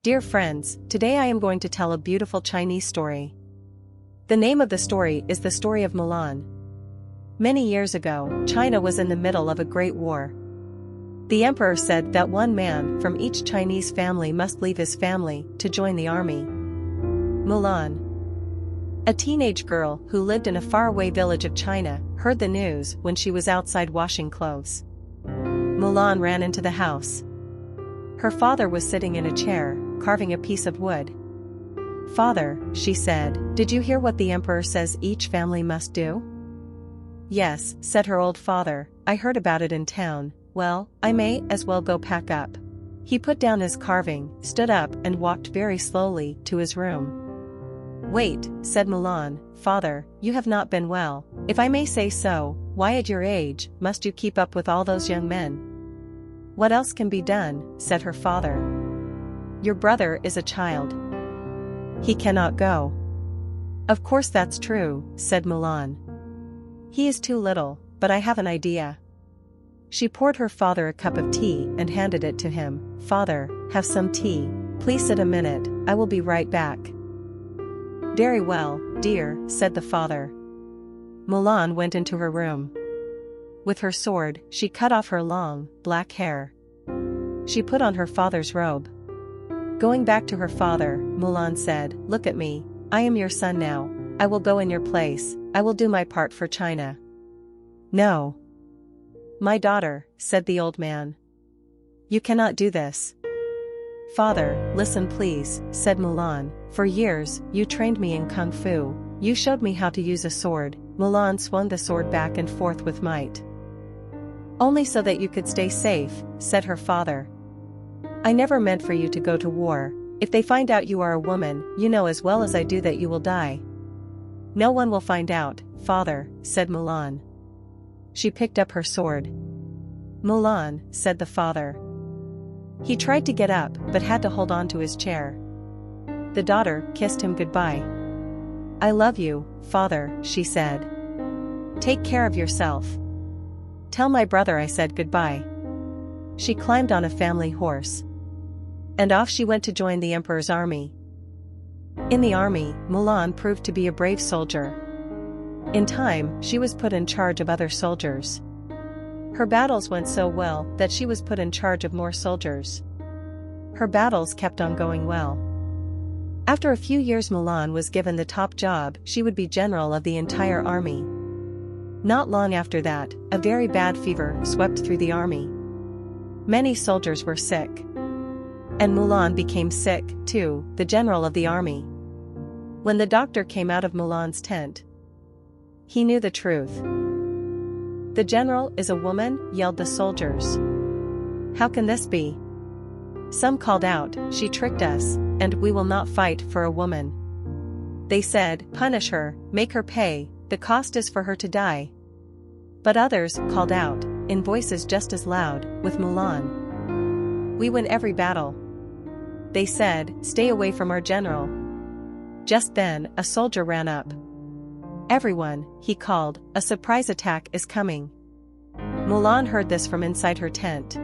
Dear friends, today I am going to tell a beautiful Chinese story. The name of the story is the Story of Mulan. Many years ago, China was in the middle of a great war. The emperor said that one man from each Chinese family must leave his family to join the army. Mulan, a teenage girl who lived in a faraway village of China, heard the news when she was outside washing clothes. Mulan ran into the house. Her father was sitting in a chair, carving a piece of wood. "Father," she said, "did you hear what the emperor says each family must do?" "Yes," said her old father, "I heard about it in town. Well, I may as well go pack up." He put down his carving, stood up and walked very slowly to his room. "Wait," said Mulan, "Father, you have not been well, if I may say so. Why at your age must you keep up with all those young men?" "What else can be done?" said her father. "Your brother is a child. He cannot go." "Of course that's true," said Mulan. "He is too little, but I have an idea." She poured her father a cup of tea and handed it to him. "Father, have some tea. Please sit a minute, I will be right back." "Very well, dear," said the father. Mulan went into her room. With her sword, she cut off her long, black hair. She put on her father's robe. Going back to her father, Mulan said, "Look at me, I am your son now. I will go in your place, I will do my part for China." "No. My daughter," said the old man. "You cannot do this." "Father, listen please," said Mulan. "For years, you trained me in Kung Fu. You showed me how to use a sword." Mulan swung the sword back and forth with might. "Only so that you could stay safe," said her father. "I never meant for you to go to war. If they find out you are a woman, you know as well as I do that you will die." "No one will find out, father," said Mulan. She picked up her sword. "Mulan," said the father. He tried to get up but had to hold on to his chair. The daughter kissed him goodbye. "I love you, father," she said. "Take care of yourself. Tell my brother I said goodbye." She climbed on a family horse. And off she went to join the emperor's army. In the army, Mulan proved to be a brave soldier. In time, she was put in charge of other soldiers. Her battles went so well that she was put in charge of more soldiers. Her battles kept on going well. After a few years, Mulan was given the top job. She would be general of the entire army. Not long after that, a very bad fever swept through the army. Many soldiers were sick. And Mulan became sick, too, the general of the army. When the doctor came out of Mulan's tent, he knew the truth. "The general is a woman," yelled the soldiers. "How can this be?" Some called out, "She tricked us, and we will not fight for a woman." They said, "Punish her, make her pay, the cost is for her to die." But others called out, in voices just as loud, with Mulan, "We win every battle." They said, "Stay away from our general." Just then, a soldier ran up. "Everyone," he called, "a surprise attack is coming." Mulan heard this from inside her tent.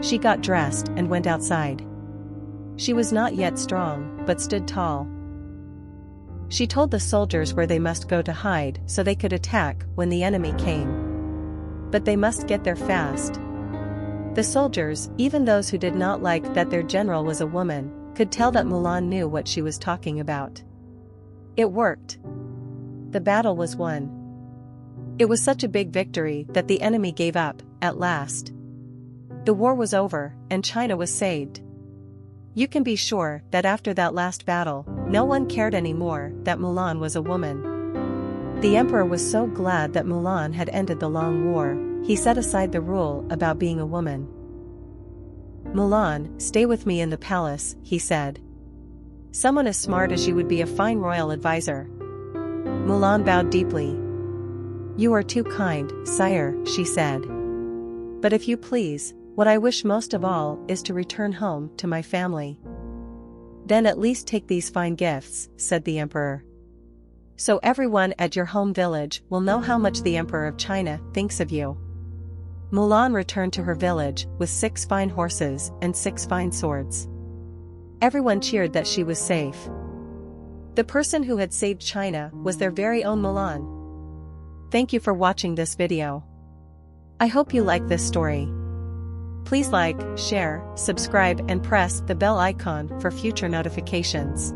She got dressed and went outside. She was not yet strong, but stood tall. She told the soldiers where they must go to hide so they could attack when the enemy came. But they must get there fast. The soldiers, even those who did not like that their general was a woman, could tell that Mulan knew what she was talking about. It worked. The battle was won. It was such a big victory that the enemy gave up, at last. The war was over, and China was saved. You can be sure that after that last battle, no one cared anymore that Mulan was a woman. The emperor was so glad that Mulan had ended the long war, he set aside the rule about being a woman. "Mulan, stay with me in the palace," he said. "Someone as smart as you would be a fine royal advisor." Mulan bowed deeply. "You are too kind, sire," she said. "But if you please, what I wish most of all is to return home to my family." "Then at least take these fine gifts," said the emperor. "So everyone at your home village will know how much the Emperor of China thinks of you." Mulan returned to her village with 6 fine horses and 6 fine swords. Everyone cheered that she was safe. The person who had saved China was their very own Mulan. Thank you for watching this video. I hope you like this story. Please like, share, subscribe and press the bell icon for future notifications.